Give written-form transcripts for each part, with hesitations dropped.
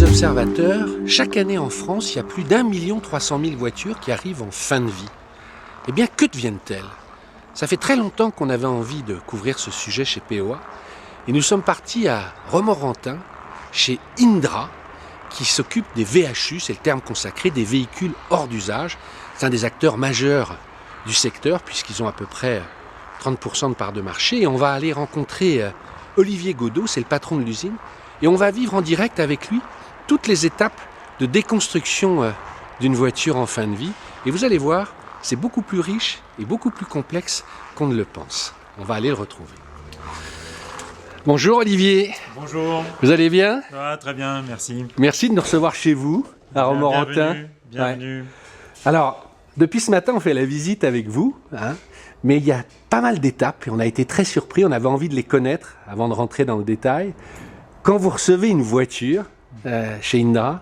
Observateurs, chaque année en France, il y a plus d'1 300 000 voitures qui arrivent en fin de vie. Eh bien, que deviennent-elles? Ça fait très longtemps qu'on avait envie de couvrir ce sujet chez POA. Et nous sommes partis à Romorantin, chez Indra, qui s'occupe des VHU, c'est le terme consacré, des véhicules hors d'usage. C'est un des acteurs majeurs du secteur, puisqu'ils ont à peu près 30% de part de marché. Et on va aller rencontrer Olivier Godot, c'est le patron de l'usine. Et on va vivre en direct avec lui toutes les étapes de déconstruction d'une voiture en fin de vie. Et vous allez voir, c'est beaucoup plus riche et beaucoup plus complexe qu'on ne le pense. On va aller le retrouver. Bonjour Olivier. Bonjour. Vous allez bien? Ah, très bien, merci. Merci de nous recevoir chez vous, à Romorantin. Bienvenue. Ouais. Alors, depuis ce matin, on fait la visite avec vous, hein, mais il y a pas mal d'étapes et on a été très surpris, on avait envie de les connaître avant de rentrer dans le détail. Quand vous recevez une voiture chez Indra,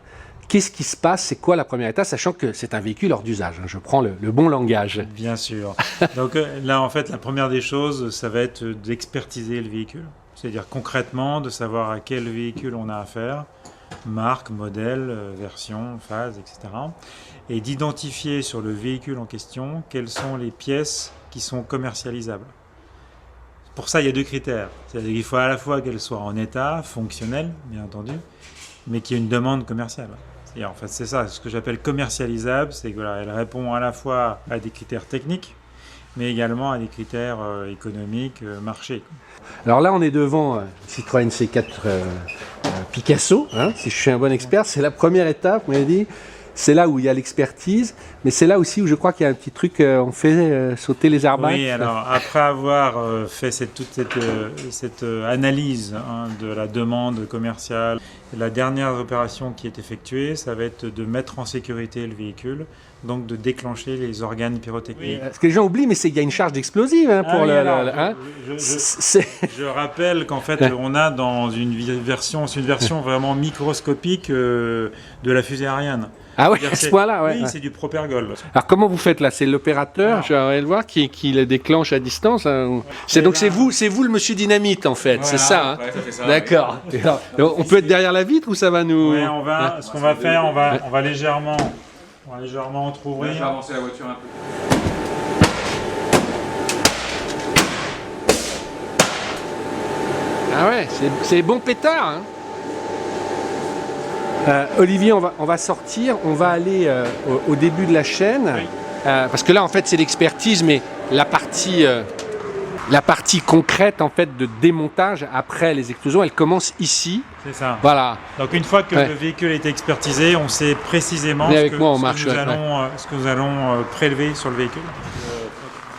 qu'est-ce qui se passe? C'est quoi la première étape, sachant que c'est un véhicule hors d'usage, hein, je prends le bon langage. Bien sûr. Donc là, en fait, la première des choses, ça va être d'expertiser le véhicule. C'est-à-dire concrètement de savoir à quel véhicule on a affaire, marque, modèle, version, phase, etc. Et d'identifier sur le véhicule en question quelles sont les pièces qui sont commercialisables. Pour ça, il y a deux critères. C'est-à-dire qu'il faut à la fois qu'elle soit en état, fonctionnelle, bien entendu, mais qu'il y ait une demande commerciale. En fait, c'est ça, ce que j'appelle commercialisable, c'est que elle répond à la fois à des critères techniques, mais également à des critères économiques, marché. Alors là, on est devant Citroën C4 Picasso, hein, si je suis un bon expert, c'est la première étape, on m'a dit. C'est là où il y a l'expertise, mais c'est là aussi où je crois qu'il y a un petit truc, on fait sauter les airbags. Oui, alors après avoir fait toute cette analyse de la demande commerciale, la dernière opération qui est effectuée, ça va être de mettre en sécurité le véhicule, donc de déclencher les organes pyrotechniques. Ce que les gens oublient, mais c'est qu'il y a une charge d'explosive hein, pour je rappelle qu'en fait, on a dans une version vraiment microscopique de la fusée Ariane. Ah oui, à ce point-là, ouais. Oui, c'est du propergol. Alors comment vous faites là? C'est l'opérateur, je vais le voir, qui le déclenche à distance. Hein. C'est vous le monsieur dynamite en fait, voilà, c'est ça. Hein. Ouais, ça fait ça. D'accord. Oui. On peut être derrière la vitre ou ça va nous? Oui, ce qu'on va faire, on va légèrement entrouvrir. Je vais avancer la voiture un peu. Ah ouais, c'est bon pétard. Hein. Olivier, on va sortir, on va aller au début de la chaîne, oui. Parce que là en fait c'est l'expertise, mais la partie concrète en fait de démontage après les explosions, elle commence ici. C'est ça. Voilà. Donc une fois que le véhicule est expertisé, on sait précisément ce que nous allons prélever sur le véhicule.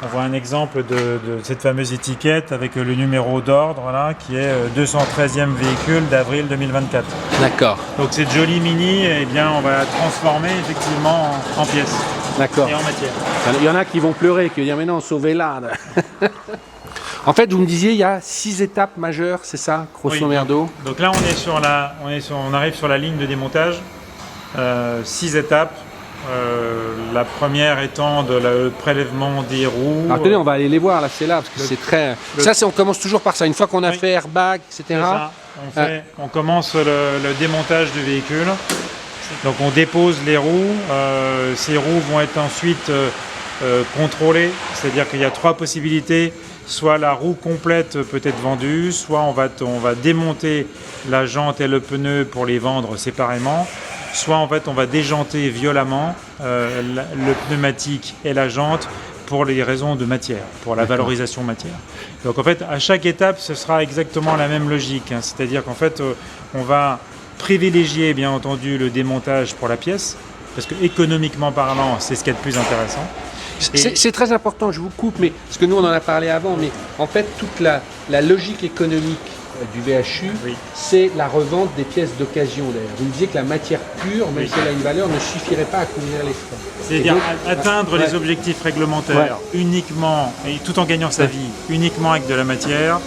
On voit un exemple de cette fameuse étiquette avec le numéro d'ordre là, qui est 213e véhicule d'avril 2024. D'accord. Donc cette jolie Mini, eh bien, on va la transformer effectivement en pièces. D'accord. Et en matière. Il y en a qui vont pleurer, qui vont dire mais non, sauvez-la. En fait, vous me disiez, il y a 6 étapes majeures, c'est ça, grosso merdo? Donc là, on arrive sur la ligne de démontage. 6 étapes. La première étant le prélèvement des roues. Alors tenez, on va aller les voir, là c'est là, parce que c'est très... Ça, on commence toujours par ça, une fois qu'on a fait airbag, etc. On commence le démontage du véhicule. Donc on dépose les roues. Ces roues vont être ensuite contrôlées, c'est-à-dire qu'il y a 3 possibilités. Soit la roue complète peut être vendue, soit on va démonter la jante et le pneu pour les vendre séparément. Soit en fait on va déjanter violemment le pneumatique et la jante pour les raisons de matière, pour la valorisation matière. Donc en fait, à chaque étape, ce sera exactement la même logique. C'est-à-dire qu'en fait, on va privilégier, bien entendu, le démontage pour la pièce, parce que économiquement parlant, c'est ce qu'il y a de plus intéressant. C'est très important, je vous coupe, mais parce que nous on en a parlé avant, mais en fait toute la logique économique du VHU, c'est la revente des pièces d'occasion d'ailleurs. Vous me disiez que la matière pure, même si elle a une valeur, ne suffirait pas à couvrir les frais. C'est-à-dire atteindre les objectifs réglementaires uniquement, et tout en gagnant sa vie, uniquement avec de la matière,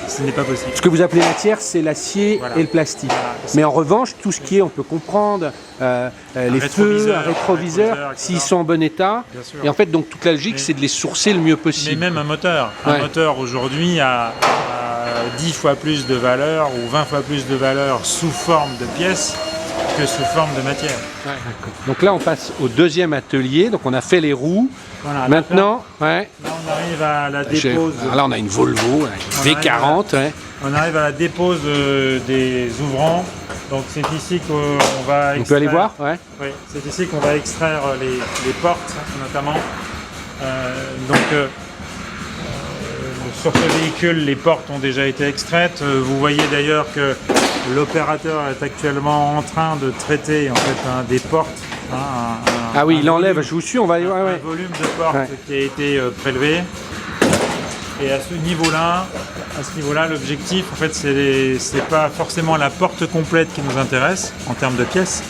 ce n'est pas possible. Ce que vous appelez matière, c'est l'acier et le plastique. Mais en revanche, tout ce qui est, on peut comprendre, les feux, rétroviseurs, s'ils sont en bon état. Et en fait, donc toute la logique, c'est de les sourcer le mieux possible. Mais même un moteur. Un moteur aujourd'hui a 10 fois plus de valeur ou 20 fois plus de valeur sous forme de pièces que sous forme de matière. Donc là, on passe au deuxième atelier. Donc on a fait les roues. Voilà, maintenant, là, on arrive à la dépose. Là, on a une Volvo, une V40. On arrive à la dépose des ouvrants. Donc c'est ici qu'on va extraire. On peut aller voir, Oui, c'est ici qu'on va extraire les portes, notamment. Sur ce véhicule, les portes ont déjà été extraites. Vous voyez d'ailleurs que l'opérateur est actuellement en train de traiter en fait des portes. Oui, il enlève, je vous suis, on va aller voir. Un volume de portes qui a été prélevé. Et à ce niveau-là, l'objectif, en fait, c'est pas forcément la porte complète qui nous intéresse en termes de pièces,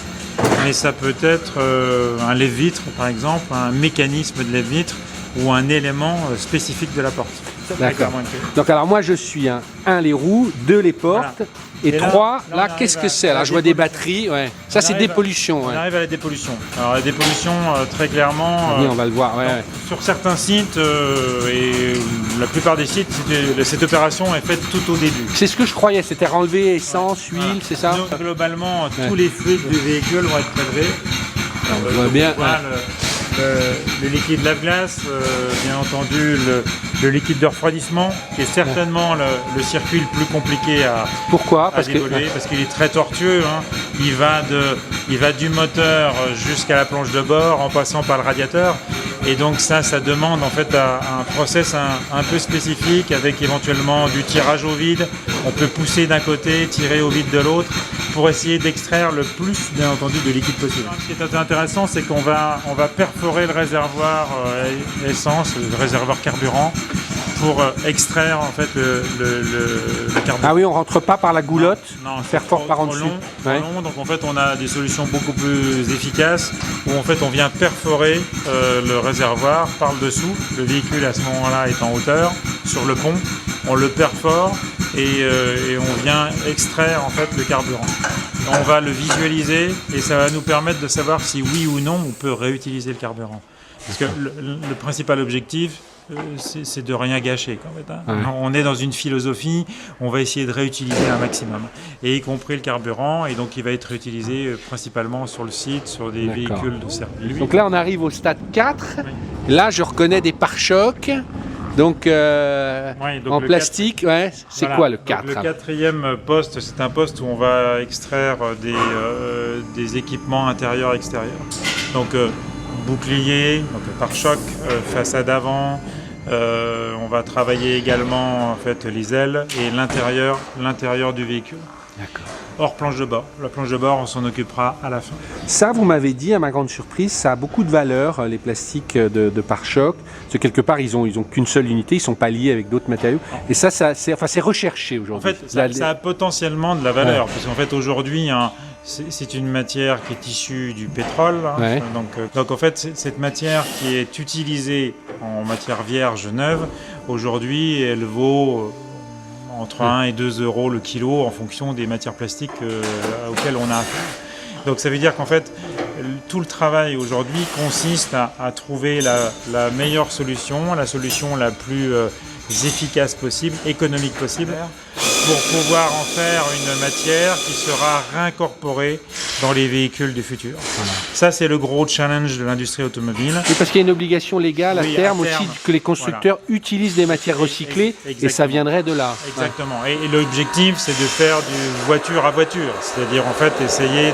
mais ça peut être un lève-vitre, par exemple, un mécanisme de lève-vitre ou un élément spécifique de la porte. D'accord. Donc alors moi je suis les roues, 2 les portes, et 3, là qu'est-ce que c'est? Là je vois des batteries, ça c'est dépollution. On arrive à la dépollution. Alors la dépollution, très clairement... oui, on va le voir. Sur certains sites, et la plupart des sites, cette opération est faite tout au début. C'est ce que je croyais, c'était enlever essence, huile, c'est ça? Donc, globalement, tous les fluides du véhicule vont être prélevés. On voit bien. Le liquide lave-glace, bien entendu le liquide de refroidissement, qui est certainement le circuit le plus compliqué à dévoiler, parce qu'il est très tortueux. Il va du moteur jusqu'à la planche de bord en passant par le radiateur. Et donc ça demande en fait un process un peu spécifique avec éventuellement du tirage au vide. On peut pousser d'un côté, tirer au vide de l'autre pour essayer d'extraire le plus, bien entendu, de liquide possible. Ce qui est intéressant, c'est qu'on va perforer le réservoir essence, le réservoir carburant, pour extraire en fait le carburant. Ah oui, on rentre pas par la goulotte, non, faire fort par en dessous. Long, donc en fait on a des solutions beaucoup plus efficaces où en fait on vient perforer le réservoir par le dessous. Le véhicule à ce moment-là est en hauteur sur le pont, on le perfore et on vient extraire en fait le carburant. On va le visualiser et ça va nous permettre de savoir si oui ou non on peut réutiliser le carburant. Parce que le principal objectif, c'est de rien gâcher. On est dans une philosophie, on va essayer de réutiliser un maximum, et y compris le carburant, et donc il va être réutilisé principalement sur le site, sur des véhicules de service. Donc là on arrive au stade 4, là je reconnais des pare-chocs. Donc, en plastique, c'est quoi le 4? Le quatrième poste, c'est un poste où on va extraire des équipements intérieurs et extérieurs. Donc bouclier, pare-choc, façade avant. On va travailler également en fait les ailes et l'intérieur du véhicule. D'accord. Hors planche de bord. La planche de bord, on s'en occupera à la fin. Ça, vous m'avez dit, à ma grande surprise, ça a beaucoup de valeur, les plastiques de pare-choc. Parce que quelque part, ils ont qu'une seule unité, ils ne sont pas liés avec d'autres matériaux. Et ça c'est recherché aujourd'hui. En fait, ça a potentiellement de la valeur, parce qu'en fait, aujourd'hui, c'est une matière qui est issue du pétrole. Donc en fait, cette matière qui est utilisée en matière vierge neuve, aujourd'hui, elle vaut entre 1 et 2 euros le kilo en fonction des matières plastiques auxquelles on a affaire. Donc ça veut dire qu'en fait, tout le travail aujourd'hui consiste à trouver la meilleure solution, la solution la plus efficace possible, économique possible, pour pouvoir en faire une matière qui sera réincorporée dans les véhicules du futur. Voilà. Ça, c'est le gros challenge de l'industrie automobile. Et parce qu'il y a une obligation légale Oui, à terme à terme. aussi que les constructeurs utilisent des matières recyclées et ça viendrait de là. Exactement. Ouais. Et l'objectif, c'est de faire du voiture à voiture, c'est-à-dire en fait essayer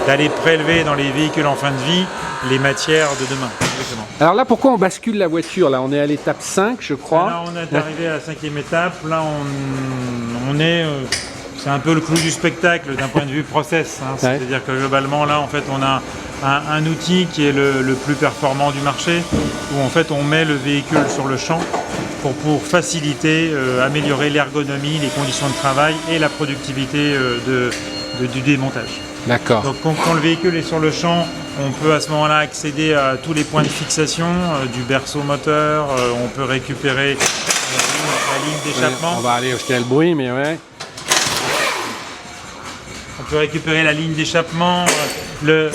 d'aller prélever dans les véhicules en fin de vie les matières de demain. Exactement. Alors là, pourquoi on bascule la voiture? Là, on est à l'étape 5, je crois. Là, on est arrivé à la 5e étape. Là, on est... c'est un peu le clou du spectacle d'un point de vue process. Hein. C'est-à-dire que globalement, là, en fait, on a un outil qui est le plus performant du marché, où en fait, on met le véhicule sur le champ pour faciliter, améliorer l'ergonomie, les conditions de travail et la productivité du démontage. D'accord. Donc quand le véhicule est sur le champ, on peut à ce moment-là accéder à tous les points de fixation, du berceau moteur, on peut récupérer la ligne d'échappement. On va aller jusqu'à le bruit, mais ouais. On peut récupérer la ligne d'échappement, le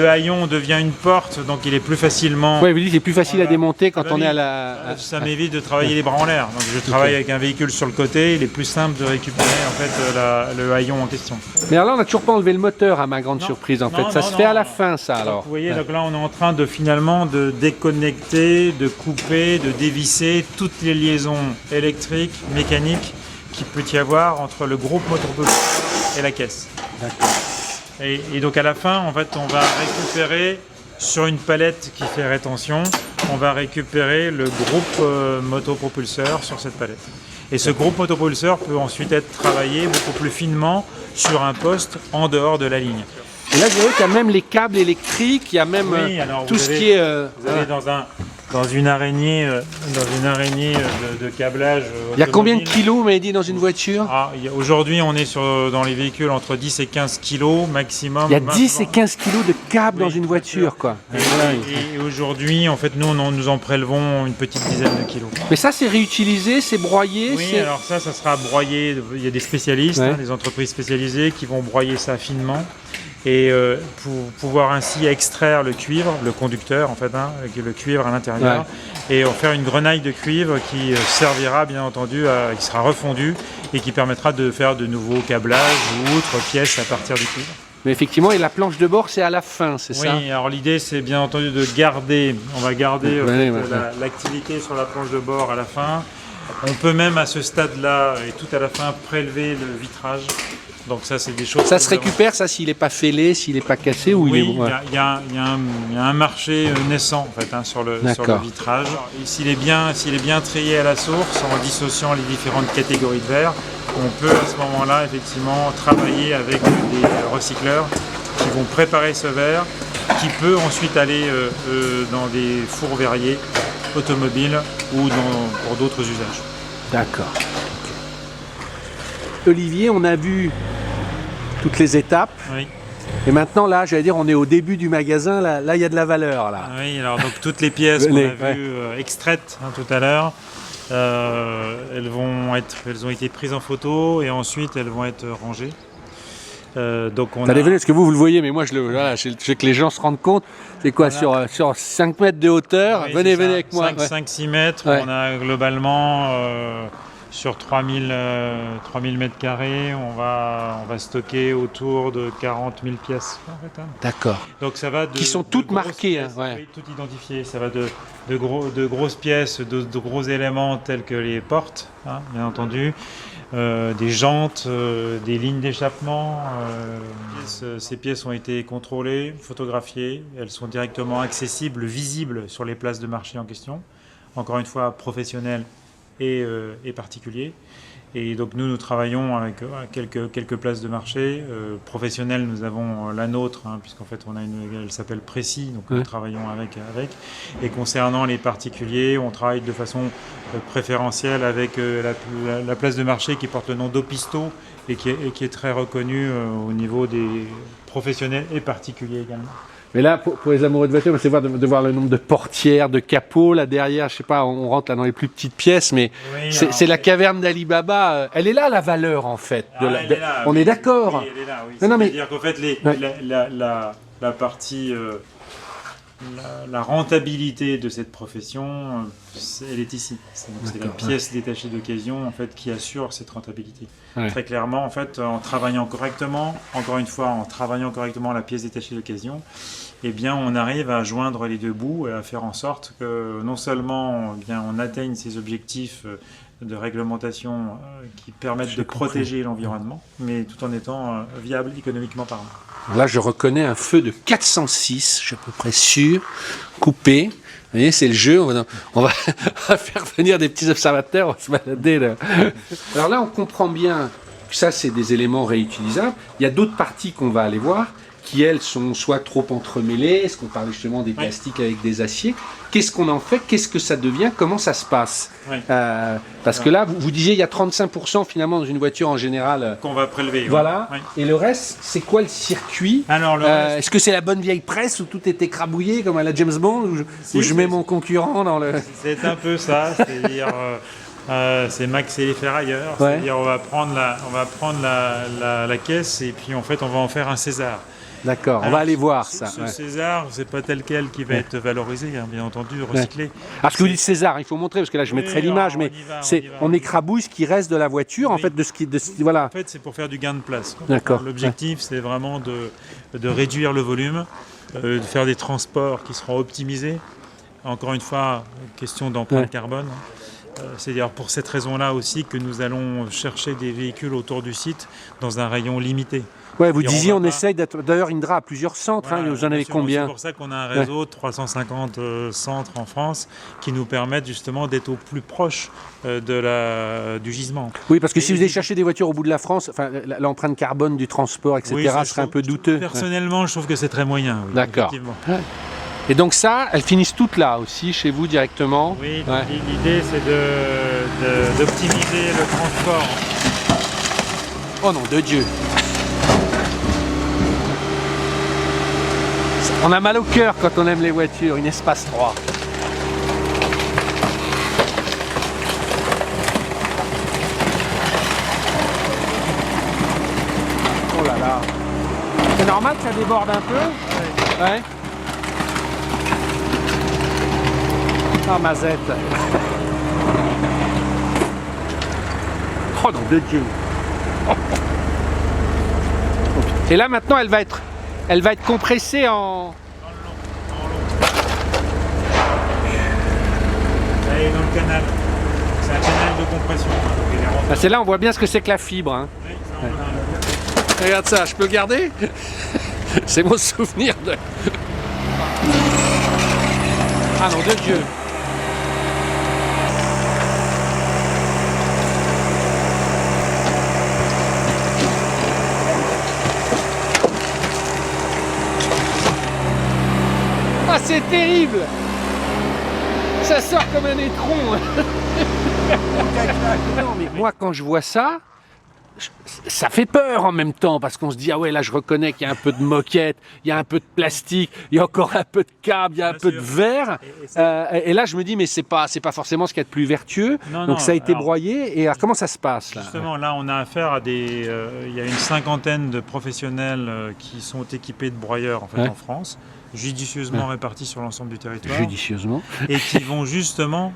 haillon devient une porte, donc il est plus facilement... Oui, vous dites c'est plus facile à démonter quand on est à la... Ça m'évite de travailler les bras en l'air. Donc je travaille avec un véhicule sur le côté, il est plus simple de récupérer en fait le haillon en question. Mais alors là, on n'a toujours pas enlevé le moteur à ma grande surprise en fait. Ça se fait à la fin, ça alors. Donc, vous voyez, donc là on est en train de finalement de déconnecter, de couper, de dévisser toutes les liaisons électriques, mécaniques qu'il peut y avoir entre le groupe motopropulseur et la caisse. D'accord. Et donc à la fin, en fait, on va récupérer sur une palette qui fait rétention, on va récupérer le groupe motopropulseur sur cette palette. Et ce groupe motopropulseur peut ensuite être travaillé beaucoup plus finement sur un poste en dehors de la ligne. Et là, vous voyez qu'il y a même les câbles électriques, il y a même tout ce qui est... Vous avez dans une araignée, de câblage. Il y a combien de kilos, vous m'avez dit, dans une voiture? Aujourd'hui, on est dans les véhicules entre 10 et 15 kilos maximum. Il y a 10 et 15 kilos de câbles dans une voiture, quoi. Et aujourd'hui, en fait, nous en prélevons une petite dizaine de kilos. Mais ça, c'est réutilisé, c'est broyé? Oui, alors ça sera broyé. Il y a des spécialistes, des entreprises spécialisées qui vont broyer ça finement. Et pour pouvoir ainsi extraire le cuivre, le conducteur en fait, le cuivre à l'intérieur, et en faire une grenaille de cuivre qui servira bien entendu, qui sera refondue et qui permettra de faire de nouveaux câblages ou autres pièces à partir du cuivre. Mais effectivement, et la planche de bord, c'est à la fin, c'est ça? Oui, alors l'idée c'est bien entendu on va garder l'activité sur la planche de bord à la fin. On peut même à ce stade-là et tout à la fin prélever le vitrage. Donc ça, c'est des choses. Ça se récupère, ça, s'il n'est pas fêlé, s'il n'est pas cassé ou oui, il y a un marché naissant en fait sur le vitrage. S'il est bien trié à la source, en dissociant les différentes catégories de verre, on peut à ce moment-là effectivement travailler avec des recycleurs qui vont préparer ce verre, qui peut ensuite aller dans des fours verriers automobiles ou pour d'autres usages. D'accord. Olivier, on a vu toutes les étapes. Oui. Et maintenant, là, j'allais dire, on est au début du magasin. Là, il y a de la valeur. Là. Oui, alors donc toutes les pièces qu'on a vues extraites tout à l'heure, elles ont été prises en photo et ensuite elles vont être rangées. Est-ce que vous le voyez, mais moi, je veux que les gens se rendent compte. C'est quoi, sur 5 mètres de hauteur? Oui, venez avec moi. 5-6 mètres, on a globalement... sur 3000 mètres carrés, on va stocker autour de 40 000 pièces. En fait, D'accord. Donc ça va qui sont toutes marquées. Oui, toutes identifiées. Ça va de grosses pièces, de gros éléments tels que les portes, bien entendu, des jantes, des lignes d'échappement. Ces pièces ont été contrôlées, photographiées. Elles sont directement accessibles, visibles sur les places de marché en question. Encore une fois, professionnelles et particuliers. Et donc nous travaillons avec quelques places de marché. Professionnelles, nous avons la nôtre, puisqu'en fait elle s'appelle Précis, donc nous travaillons avec. Et concernant les particuliers, on travaille de façon préférentielle avec la place de marché qui porte le nom d'Opisto et qui est très reconnue au niveau des professionnels et particuliers également. Mais là, pour les amoureux de voiture, c'est de voir le nombre de portières, de capots. Là derrière, je sais pas, on rentre là dans les plus petites pièces, mais oui, c'est la caverne d'Ali Baba. Elle est là, la valeur, en fait. On est d'accord. Oui, elle est là, oui. C'est-à-dire qu'en fait, la partie la rentabilité de cette profession, elle est ici. C'est la pièce détachée d'occasion en fait, qui assure cette rentabilité. Ouais. Très clairement, en fait, en travaillant correctement, encore une fois, en travaillant correctement la pièce détachée d'occasion, eh bien, on arrive à joindre les deux bouts et à faire en sorte que non seulement eh bien, on atteigne ces objectifs de réglementation qui permettent de protéger l'environnement, mais tout en étant viable économiquement parlant. Là, je reconnais un feu de 406, je suis à peu près sûr, coupé. Vous voyez, c'est le jeu, on va faire venir des petits observateurs, on va se balader là. Alors là, on comprend bien que ça, c'est des éléments réutilisables. Il y a d'autres parties qu'on va aller voir, qui, elles, sont soit trop entremêlées, est-ce qu'on parle justement des plastiques avec des aciers. Qu'est-ce qu'on en fait? Qu'est-ce que ça devient? Comment ça se passe? Parce que là, vous disiez, il y a 35% finalement dans une voiture en général. Qu'on va prélever. Voilà. Oui. Et le reste, c'est quoi le circuit? Alors, est-ce que c'est la bonne vieille presse où tout est écrabouillé comme à la James Bond, où je mets mon concurrent dans le... C'est un peu ça, c'est-à-dire... c'est Max et les ferrailleurs, c'est-à-dire on va prendre la caisse et puis en fait on va en faire un César. D'accord, on va aller voir ça. Ce César, c'est pas tel quel qui va être valorisé, hein, bien entendu, recyclé. Alors ce que vous dites César, il faut montrer parce que là je mettrai l'image, mais on écrabouille ce qui reste de la voiture en fait voilà. En fait, c'est pour faire du gain de place. D'accord. L'objectif, c'est vraiment de réduire le volume, de faire des transports qui seront optimisés. Encore une fois, question d'empreinte carbone. C'est d'ailleurs pour cette raison-là aussi que nous allons chercher des véhicules autour du site dans un rayon limité. Ouais, vous disiez on essaye d'être... D'ailleurs, Indra a plusieurs centres, voilà, vous en avez combien? C'est pour ça qu'on a un réseau de 350 centres en France qui nous permettent justement d'être au plus proche du gisement. Oui, parce que si vous allez chercher des voitures au bout de la France, l'empreinte carbone du transport, etc., serait un peu douteux. Personnellement, je trouve que c'est très moyen. Oui, d'accord. Et donc ça, elles finissent toutes là aussi, chez vous directement? Oui, l'idée c'est d'optimiser le transport. Oh non, de Dieu! On a mal au cœur quand on aime les voitures, une Espace 3. Oh là là! C'est normal que ça déborde un peu? Ouais. Ah, mazette. Oh non, de Dieu. Oh. Et là maintenant elle va être compressée en... Elle est dans le canal. C'est un canal de compression. Ah, c'est là on voit bien ce que c'est que la fibre. Hein. Oui, ça, regarde ça, je peux le garder? C'est mon souvenir de... Ah non, de Dieu. Ah, c'est terrible! Ça sort comme un étron! Non, mais moi, quand je vois ça, ça fait peur en même temps, parce qu'on se dit, ah ouais, là, je reconnais qu'il y a un peu de moquette, il y a un peu de plastique, il y a encore un peu de câble, il y a un peu de verre. Et là, je me dis, mais c'est pas forcément ce qu'il y a de plus vertueux. Donc, ça a été broyé. Et alors, comment ça se passe, là? Justement, là, on a affaire à il y a une cinquantaine de professionnels qui sont équipés de broyeurs, en fait, en France. Judicieusement répartis sur l'ensemble du territoire. Judicieusement. Et qui vont justement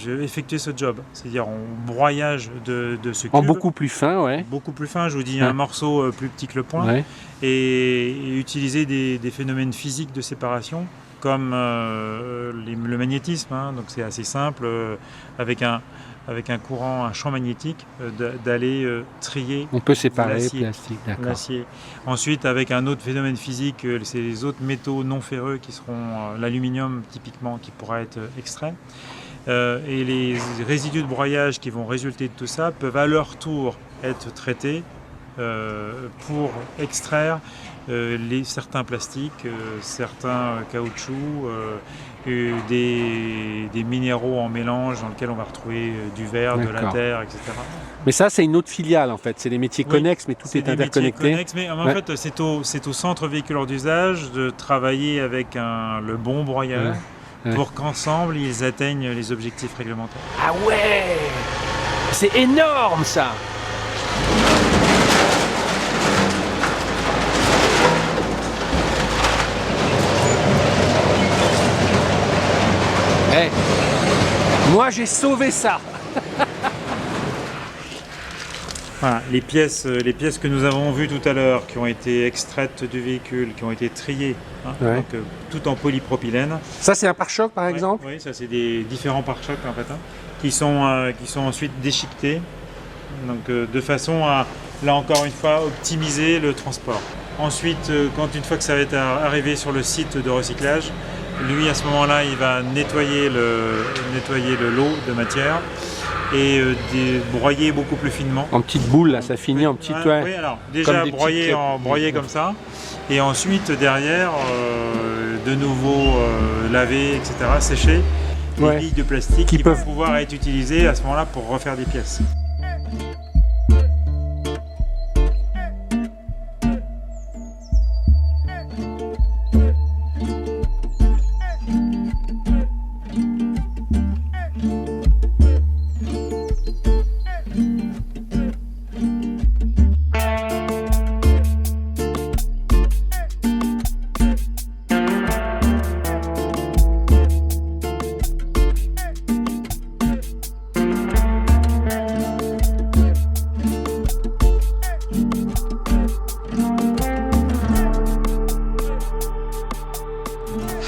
effectuer ce job. C'est-à-dire en broyage de ce cube. En beaucoup plus fin, ouais. Beaucoup plus fin, je vous dis, un morceau plus petit que le poing. Ouais. Et utiliser des phénomènes physiques de séparation, comme le magnétisme. Hein. Donc c'est assez simple, avec un courant, un champ magnétique, d'aller trier. On peut séparer plastique, d'accord. L'acier. Ensuite, avec un autre phénomène physique, c'est les autres métaux non ferreux qui seront l'aluminium typiquement qui pourra être extrait. Et les résidus de broyage qui vont résulter de tout ça peuvent à leur tour être traités pour extraire certains plastiques, certains caoutchoucs, des minéraux en mélange dans lesquels on va retrouver du verre, de la terre, etc. Mais ça, c'est une autre filiale en fait. C'est des métiers connexes, mais tout est interconnecté. Mais en fait, c'est au centre véhiculaire d'usage de travailler avec le bon broyeur pour qu'ensemble, ils atteignent les objectifs réglementaires. Ah ouais! C'est énorme ça! Moi, j'ai sauvé ça. Voilà, les pièces que nous avons vues tout à l'heure, qui ont été extraites du véhicule, qui ont été triées, Ouais. donc, tout en polypropylène. Ça, c'est un pare-choc, par Ouais, exemple? oui, ça c'est des différents pare-chocs en fait, qui sont ensuite déchiquetés, donc de façon à, là encore une fois, optimiser le transport. Ensuite, une fois que ça va être arrivé sur le site de recyclage, lui à ce moment-là, il va nettoyer le lot de matière et broyer beaucoup plus finement. En petites boules, là, ça finit en petites... Ouais. Oui, alors déjà des broyer comme ça, et ensuite derrière, de nouveau laver, etc., sécher les billes de plastique qui peuvent pouvoir être utilisées à ce moment-là pour refaire des pièces.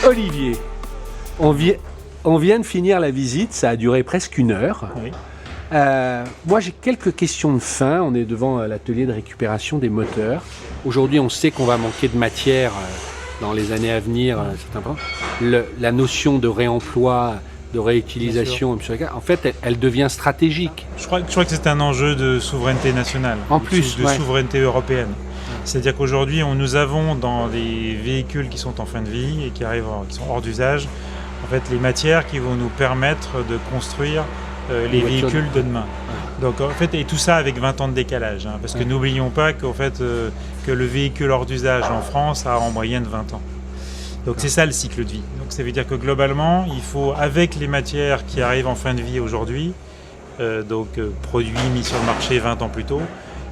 Olivier, on vient de finir la visite, ça a duré presque 1 heure. Oui. Moi, j'ai quelques questions de fin. On est devant l'atelier de récupération des moteurs. Aujourd'hui, on sait qu'on va manquer de matière dans les années à venir. C'est important. La notion de réemploi, de réutilisation, en fait, elle devient stratégique. Je crois que c'est un enjeu de souveraineté nationale, En plus, de souveraineté européenne. C'est-à-dire qu'aujourd'hui, nous avons dans des véhicules qui sont en fin de vie et qui sont hors d'usage, en fait, les matières qui vont nous permettre de construire les véhicules de demain. Donc, en fait, et tout ça avec 20 ans de décalage, parce que n'oublions pas qu'en fait, que le véhicule hors d'usage en France a en moyenne 20 ans. Donc c'est ça le cycle de vie. Donc ça veut dire que globalement, il faut, avec les matières qui arrivent en fin de vie aujourd'hui, produits mis sur le marché 20 ans plus tôt,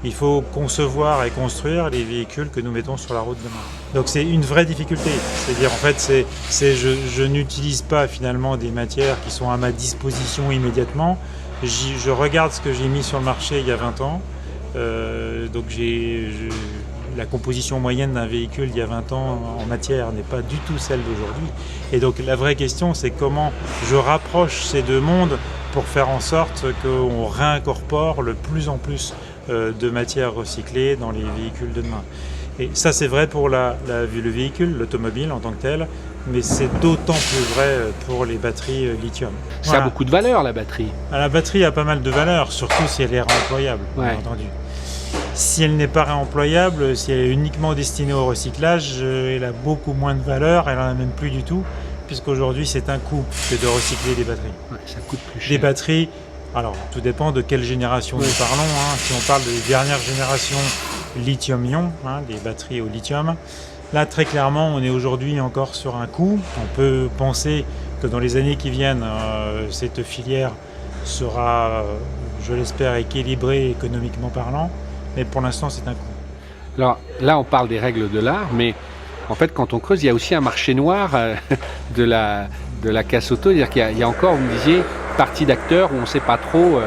il faut concevoir et construire les véhicules que nous mettons sur la route demain. Donc c'est une vraie difficulté. C'est-à-dire en fait, je n'utilise pas finalement des matières qui sont à ma disposition immédiatement. Je regarde ce que j'ai mis sur le marché il y a 20 ans. La composition moyenne d'un véhicule il y a 20 ans en matière n'est pas du tout celle d'aujourd'hui. Et donc la vraie question, c'est comment je rapproche ces deux mondes pour faire en sorte qu'on réincorpore le plus en plus de matières recyclées dans les véhicules de demain. Et ça, c'est vrai pour le véhicule, l'automobile en tant que tel, mais c'est d'autant plus vrai pour les batteries lithium. Ça a beaucoup de valeur, la batterie. La batterie a pas mal de valeur, surtout si elle est réemployable, bien entendu. Si elle n'est pas réemployable, si elle est uniquement destinée au recyclage, elle a beaucoup moins de valeur, elle n'en a même plus du tout, puisqu'aujourd'hui c'est un coût que de recycler des batteries. Ouais, ça coûte plus cher. Des batteries, alors tout dépend de quelle génération nous parlons. Si on parle de dernière génération lithium-ion, des batteries au lithium, là très clairement on est aujourd'hui encore sur un coût. On peut penser que dans les années qui viennent, cette filière sera, je l'espère, équilibrée économiquement parlant. Mais pour l'instant, c'est un coût. Alors là, on parle des règles de l'art, mais en fait, quand on creuse, il y a aussi un marché noir de la casse auto. C'est-à-dire qu'il y a encore, vous me disiez, partie d'acteurs où on ne sait pas trop,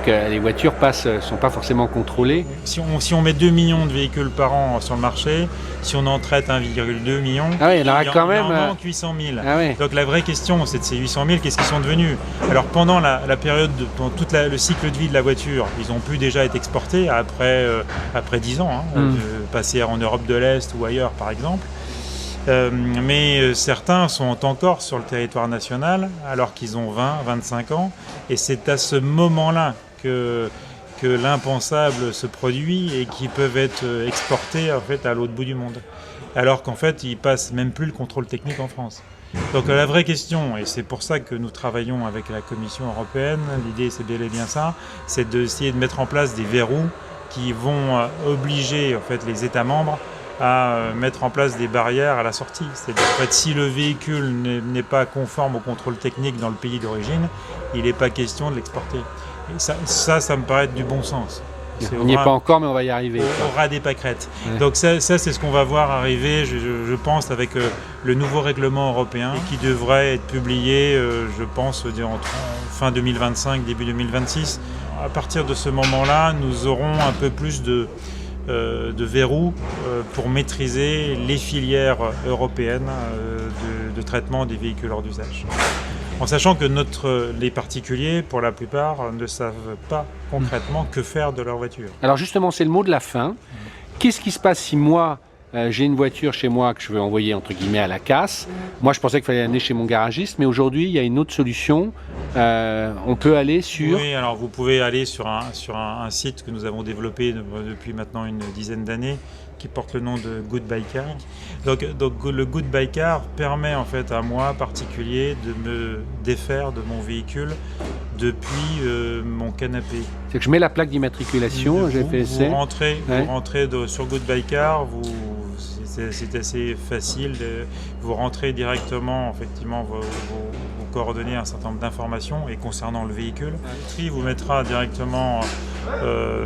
les voitures sont pas forcément contrôlées. Si on met 2 millions de véhicules par an sur le marché, si on en traite 1,2 million, il y en manque 800 000. Ah Donc la vraie question, c'est de ces 800 000, qu'est-ce qu'ils sont devenus? Alors pendant la période, pendant tout le cycle de vie de la voiture, ils ont pu déjà être exportés après 10 ans, passer en Europe de l'Est ou ailleurs par exemple. Mais certains sont encore sur le territoire national alors qu'ils ont 20, 25 ans, et c'est à ce moment-là que l'impensable se produit et qui peuvent être exportés en fait à l'autre bout du monde, alors qu'en fait ils passent même plus le contrôle technique en France. Donc la vraie question, et c'est pour ça que nous travaillons avec la Commission européenne, l'idée c'est bel et bien ça, c'est d'essayer de mettre en place des verrous qui vont obliger en fait les États membres à mettre en place des barrières à la sortie. C'est-à-dire en fait, si le véhicule n'est pas conforme au contrôle technique dans le pays d'origine, il n'est pas question de l'exporter. Et ça me paraît être du bon sens. On n'y est pas encore, mais on va y arriver. Aura des pâquerettes. Ouais. Donc ça, c'est ce qu'on va voir arriver, je pense, avec le nouveau règlement européen qui devrait être publié, je pense, entre fin 2025, début 2026. À partir de ce moment-là, nous aurons un peu plus de verrous pour maîtriser les filières européennes de traitement des véhicules hors d'usage. En sachant que les particuliers, pour la plupart, ne savent pas concrètement que faire de leur voiture. Alors justement, c'est le mot de la fin. Qu'est-ce qui se passe si moi, j'ai une voiture chez moi que je veux envoyer entre guillemets à la casse? Moi, je pensais qu'il fallait l'amener chez mon garagiste, mais aujourd'hui, il y a une autre solution. On peut aller sur... Oui, alors vous pouvez aller sur un site que nous avons développé depuis maintenant une dizaine d'années, qui porte le nom de Goodbye Car. Donc le Goodbye Car permet en fait à moi, particulier, de me défaire de mon véhicule depuis mon canapé. C'est que je mets la plaque d'immatriculation, j'ai fait essai. Vous rentrez sur Goodbye Car, c'est assez facile. Vous rentrez directement, effectivement, vos coordonnées, un certain nombre d'informations. Et concernant le véhicule, il vous mettra directement,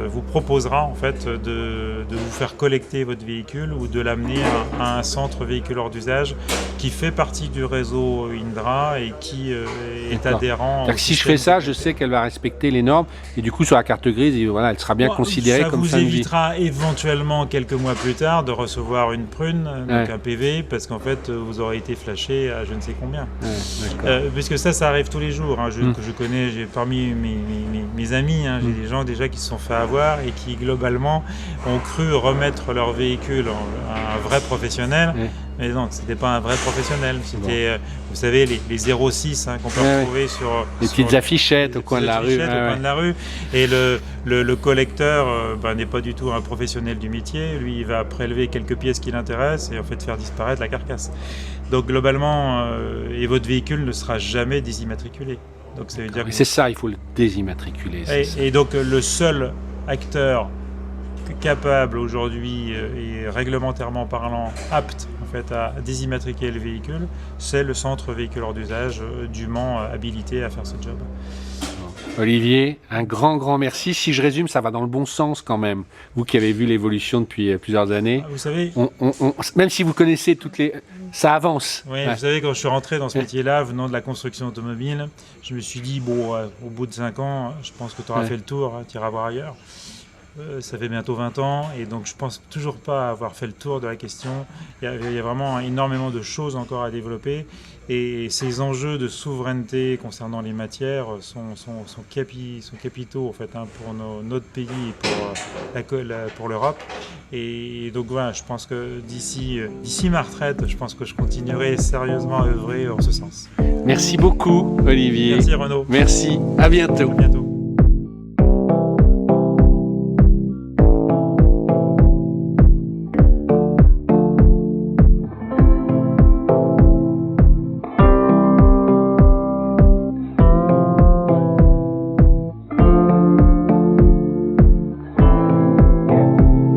vous proposera en fait de vous faire collecter votre véhicule ou de l'amener à un centre véhicule hors d'usage qui fait partie du réseau Indra et qui est adhérent. Si je fais ça, je sais qu'elle va respecter les normes et du coup sur la carte grise, elle sera bien considérée comme fin de vie. Ça vous évitera éventuellement quelques mois plus tard de recevoir une prune, donc un PV, parce qu'en fait vous aurez été flashé à je ne sais combien. Puisque ça arrive tous les jours. Que je connais, j'ai parmi mes amis, j'ai des gens déjà qui se sont fait avoir et qui globalement ont cru remettre leur véhicule à un vrai professionnel. Mais non, c'était pas un vrai professionnel. C'était, vous savez, les 06 qu'on peut retrouver sur les petites affichettes au coin de la rue. Et le collecteur n'est pas du tout un professionnel du métier. Lui, il va prélever quelques pièces qui l'intéressent et en fait faire disparaître la carcasse. Donc globalement, et votre véhicule ne sera jamais désimmatriculé. Donc ça veut dire. C'est ça, il faut le désimmatriculer. Et donc le seul acteur capable aujourd'hui et réglementairement parlant apte en fait à désimmatriculer le véhicule, c'est le centre véhicule hors d'usage dûment habilité à faire ce job. Olivier, un grand merci. Si je résume, ça va dans le bon sens quand même. Vous qui avez vu l'évolution depuis plusieurs années. Vous savez, même si vous connaissez ça avance. Oui, vous savez, quand je suis rentré dans ce métier-là, venant de la construction automobile, je me suis dit, au bout de 5 ans, je pense que tu auras fait le tour, tu iras voir ailleurs. Ça fait bientôt 20 ans et donc je pense toujours pas avoir fait le tour de la question. Il y a vraiment énormément de choses encore à développer et ces enjeux de souveraineté concernant les matières sont capitaux en fait, pour notre pays et pour l'Europe. Et donc voilà, je pense que d'ici ma retraite, je pense que je continuerai sérieusement à œuvrer en ce sens. Merci beaucoup Olivier. Merci Renaud. Merci, à bientôt. À bientôt.